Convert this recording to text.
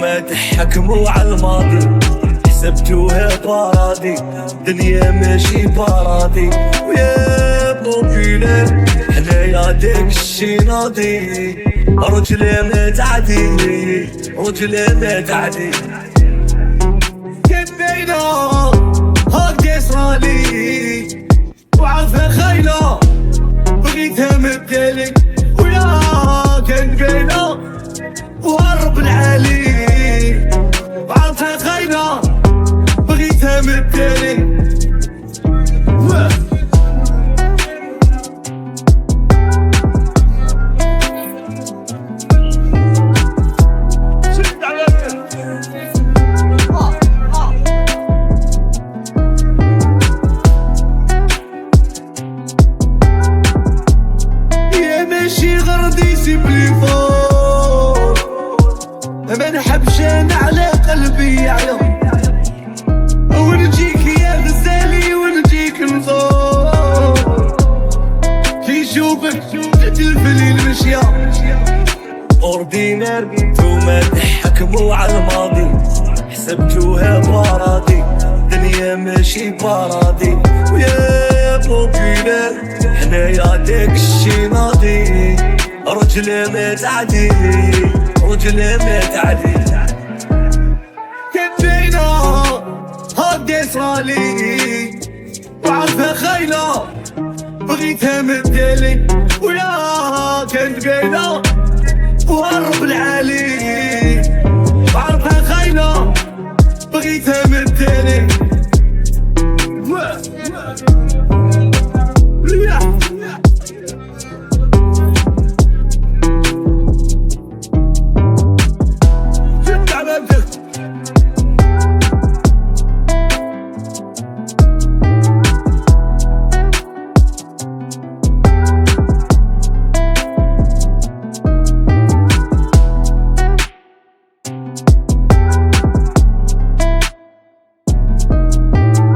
وما تحكموا على الماضي، حسبتوها بارادي، دنيا ماشي بارادي. ويا بوبيلار حنايا داك الشي ناضي، رجلي ما تعدي، رجلي ما تعدي. كبينا هاكي صالي وعافها خايلة، بغيتها مبدالي ويا كان بينا وهرب العالي، وعافها خايلة بغيتها مبدالي. ماشي غردي سيبلي فوق، ما نحبش انا على قلبي يعيا، ونجيك يا غزالي ونجيك نزور، كي نشوفك تتلفلي المشيا. اوردينار نتوما تحكموا على الماضي، حسبتوها بارادي، دنيا ماشي بارادي. ويا بوبيلار حنايا داك الشي ناضي، رجلي ما تعدي، رجلي ما تعدي. كبينا هاكي صالي وعافها خايلة، بغيتها مبدالي ويا كانت قايلة